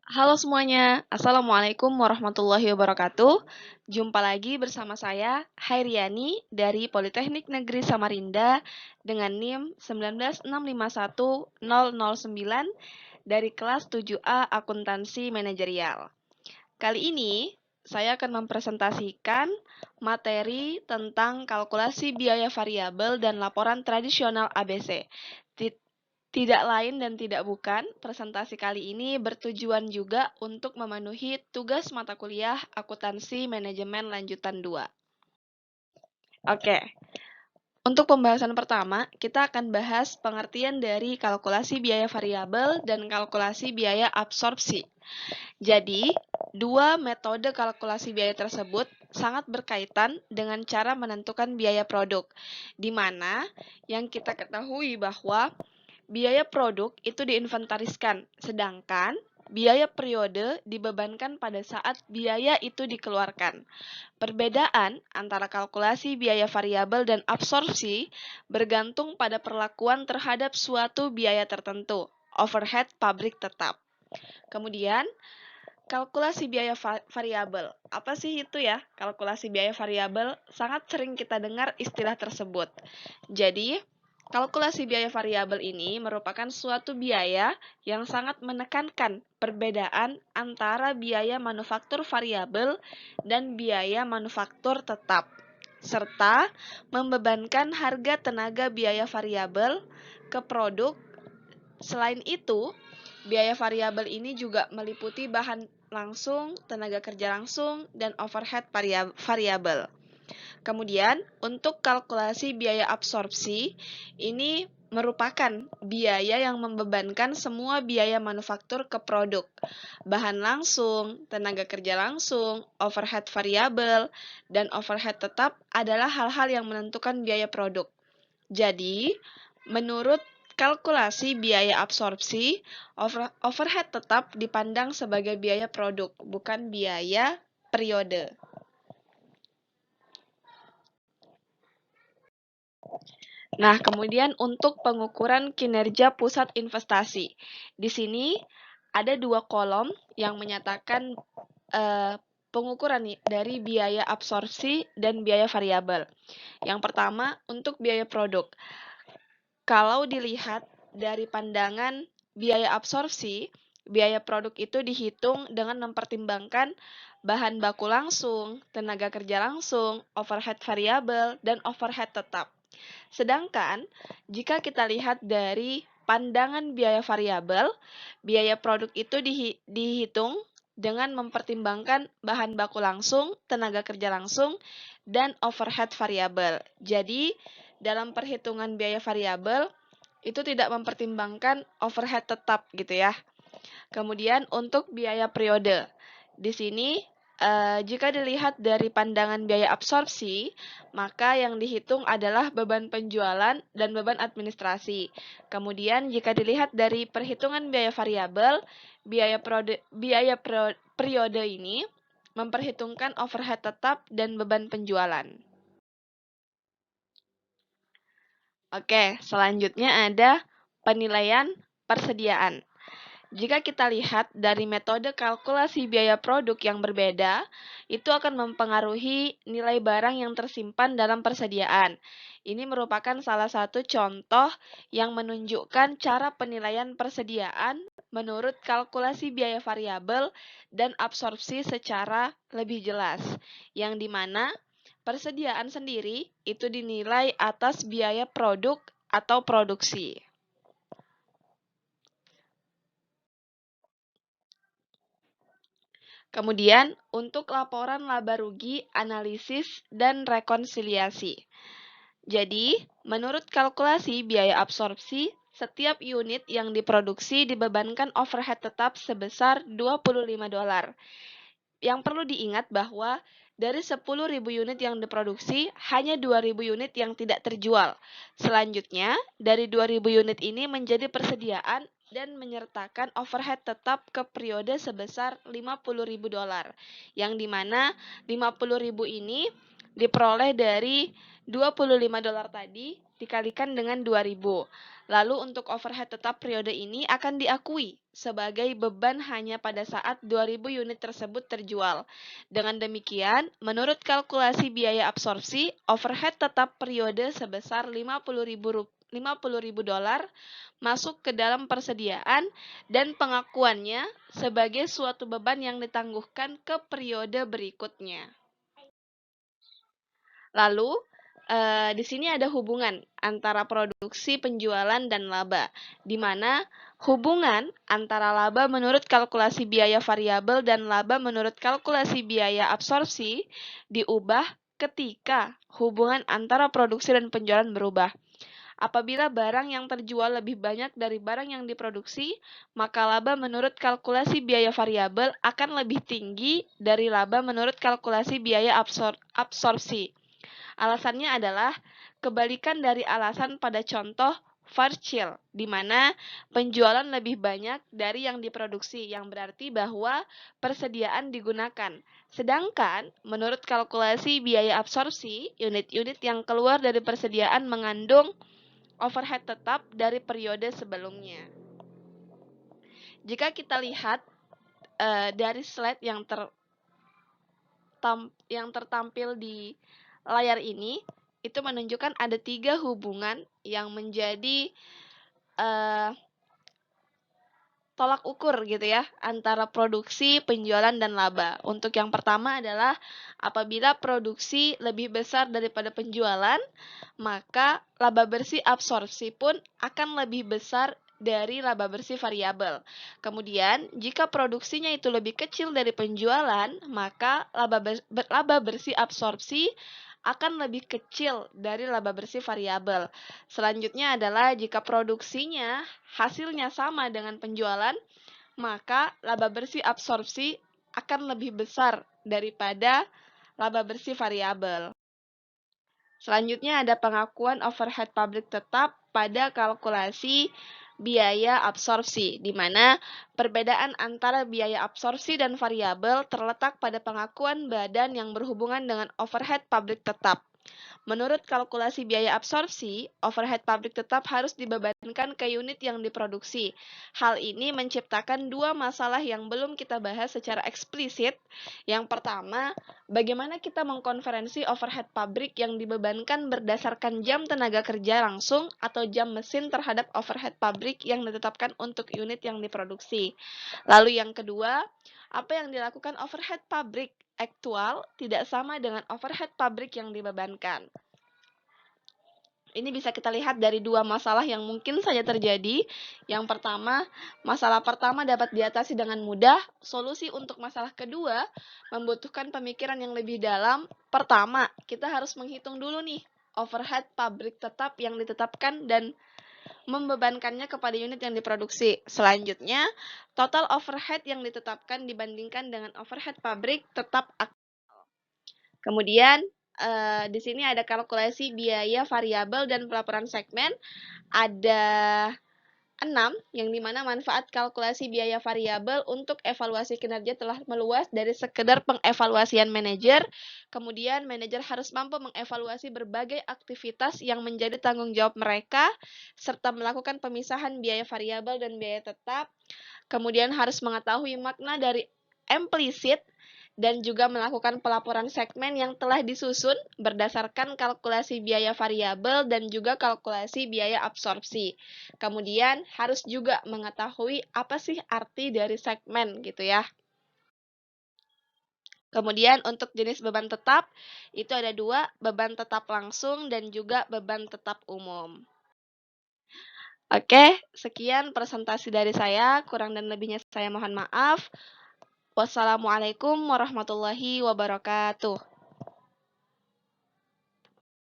Halo semuanya, Assalamualaikum warahmatullahi wabarakatuh. Jumpa lagi bersama saya, Hairiani dari Politeknik Negeri Samarinda dengan NIM 19651-009 dari kelas 7A Akuntansi Manajerial. Kali ini, saya akan mempresentasikan materi tentang kalkulasi biaya variabel dan laporan tradisional ABC. Tidak lain dan tidak bukan, presentasi kali ini bertujuan juga untuk memenuhi tugas mata kuliah Akuntansi Manajemen Lanjutan 2. Oke, untuk pembahasan pertama, kita akan bahas pengertian dari kalkulasi biaya variabel dan kalkulasi biaya absorpsi. Jadi, dua metode kalkulasi biaya tersebut sangat berkaitan dengan cara menentukan biaya produk, di mana yang kita ketahui bahwa biaya produk itu diinventariskan, sedangkan biaya periode dibebankan pada saat biaya itu dikeluarkan. Perbedaan antara kalkulasi biaya variabel dan absorpsi bergantung pada perlakuan terhadap suatu biaya tertentu, overhead pabrik tetap. Kemudian, kalkulasi biaya variabel. Apa sih itu ya? Kalkulasi biaya variabel sangat sering kita dengar istilah tersebut. Jadi, kalkulasi biaya variabel ini merupakan suatu biaya yang sangat menekankan perbedaan antara biaya manufaktur variabel dan biaya manufaktur tetap, serta membebankan harga tenaga biaya variabel ke produk. Selain itu, biaya variabel ini juga meliputi bahan langsung, tenaga kerja langsung, dan overhead variabel. Kemudian, untuk kalkulasi biaya absorpsi, ini merupakan biaya yang membebankan semua biaya manufaktur ke produk. Bahan langsung, tenaga kerja langsung, overhead variabel, dan overhead tetap adalah hal-hal yang menentukan biaya produk. Jadi, menurut kalkulasi biaya absorpsi, overhead tetap dipandang sebagai biaya produk, bukan biaya periode. Nah, kemudian untuk pengukuran kinerja pusat investasi. Di sini ada dua kolom yang menyatakan pengukuran dari biaya absorpsi dan biaya variabel. Yang pertama, untuk biaya produk. Kalau dilihat dari pandangan biaya absorpsi, biaya produk itu dihitung dengan mempertimbangkan bahan baku langsung, tenaga kerja langsung, overhead variabel, dan overhead tetap. Sedangkan, jika kita lihat dari pandangan biaya variabel, biaya produk itu dihitung dengan mempertimbangkan bahan baku langsung, tenaga kerja langsung, dan overhead variabel. Jadi, dalam perhitungan biaya variabel, itu tidak mempertimbangkan overhead tetap gitu ya. Kemudian untuk biaya periode. Di sini jika dilihat dari pandangan biaya absorpsi, maka yang dihitung adalah beban penjualan dan beban administrasi. Kemudian jika dilihat dari perhitungan biaya variabel, biaya periode ini memperhitungkan overhead tetap dan beban penjualan. Oke, selanjutnya ada penilaian persediaan. Jika kita lihat dari metode kalkulasi biaya produk yang berbeda, itu akan mempengaruhi nilai barang yang tersimpan dalam persediaan. Ini merupakan salah satu contoh yang menunjukkan cara penilaian persediaan menurut kalkulasi biaya variabel dan absorpsi secara lebih jelas, yang dimana persediaan sendiri itu dinilai atas biaya produk atau produksi. Kemudian, untuk laporan laba rugi, analisis, dan rekonsiliasi. Jadi, menurut kalkulasi biaya absorpsi, setiap unit yang diproduksi dibebankan overhead tetap sebesar $25. Yang perlu diingat bahwa dari 10.000 unit yang diproduksi, hanya 2.000 unit yang tidak terjual. Selanjutnya, dari 2.000 unit ini menjadi persediaan dan menyertakan overhead tetap ke periode sebesar $50.000, yang dimana $50.000 ini diperoleh dari $25 tadi dikalikan dengan 2.000. Lalu untuk overhead tetap periode ini akan diakui sebagai beban hanya pada saat 2.000 unit tersebut terjual. Dengan demikian, menurut kalkulasi biaya absorpsi, overhead tetap periode sebesar 50.000 dolar masuk ke dalam persediaan dan pengakuannya sebagai suatu beban yang ditangguhkan ke periode berikutnya. Lalu, di sini ada hubungan antara produksi, penjualan, dan laba, di mana hubungan antara laba menurut kalkulasi biaya variabel dan laba menurut kalkulasi biaya absorpsi diubah ketika hubungan antara produksi dan penjualan berubah. Apabila barang yang terjual lebih banyak dari barang yang diproduksi, maka laba menurut kalkulasi biaya variabel akan lebih tinggi dari laba menurut kalkulasi biaya absorpsi. Alasannya adalah kebalikan dari alasan pada contoh Fairchild, di mana penjualan lebih banyak dari yang diproduksi, yang berarti bahwa persediaan digunakan. Sedangkan, menurut kalkulasi biaya absorpsi, unit-unit yang keluar dari persediaan mengandung overhead tetap dari periode sebelumnya. Jika kita lihat dari slide yang tertampil di layar ini, itu menunjukkan ada 3 hubungan yang menjadi tolak ukur gitu ya, antara produksi, penjualan, dan laba. Untuk yang pertama adalah apabila produksi lebih besar daripada penjualan, maka laba bersih absorpsi pun akan lebih besar dari laba bersih variabel. Kemudian, jika produksinya itu lebih kecil dari penjualan, maka laba bersih absorpsi akan lebih kecil dari laba bersih variabel. Selanjutnya adalah jika produksinya hasilnya sama dengan penjualan, maka laba bersih absorpsi akan lebih besar daripada laba bersih variabel. Selanjutnya ada pengakuan overhead pabrik tetap pada kalkulasi biaya absorpsi, di mana perbedaan antara biaya absorpsi dan variabel terletak pada pengakuan badan yang berhubungan dengan overhead pabrik tetap. Menurut kalkulasi biaya absorpsi, overhead pabrik tetap harus dibebankan ke unit yang diproduksi. Hal ini menciptakan 2 masalah yang belum kita bahas secara eksplisit. Yang pertama, bagaimana kita mengkonversi overhead pabrik yang dibebankan berdasarkan jam tenaga kerja langsung atau jam mesin terhadap overhead pabrik yang ditetapkan untuk unit yang diproduksi. Lalu yang kedua, apa yang dilakukan overhead pabrik aktual tidak sama dengan overhead pabrik yang dibebankan. Ini bisa kita lihat dari 2 masalah yang mungkin saja terjadi. Yang pertama, masalah pertama dapat diatasi dengan mudah. Solusi untuk masalah kedua membutuhkan pemikiran yang lebih dalam. Pertama, kita harus menghitung dulu nih overhead pabrik tetap yang ditetapkan dan membebankannya kepada unit yang diproduksi. Selanjutnya, total overhead yang ditetapkan dibandingkan dengan overhead pabrik tetap aktual. Kemudian, di sini ada kalkulasi biaya variabel dan pelaporan segmen. Ada 6, yang dimana manfaat kalkulasi biaya variabel untuk evaluasi kinerja telah meluas dari sekedar pengevaluasian manajer. Kemudian, manajer harus mampu mengevaluasi berbagai aktivitas yang menjadi tanggung jawab mereka, serta melakukan pemisahan biaya variabel dan biaya tetap. Kemudian, harus mengetahui makna dari implisit dan juga melakukan pelaporan segmen yang telah disusun berdasarkan kalkulasi biaya variabel dan juga kalkulasi biaya absorpsi. Kemudian harus juga mengetahui apa sih arti dari segmen gitu ya. Kemudian untuk jenis beban tetap, itu ada 2, beban tetap langsung dan juga beban tetap umum. Oke, sekian presentasi dari saya, kurang dan lebihnya saya mohon maaf. Wassalamualaikum warahmatullahi wabarakatuh.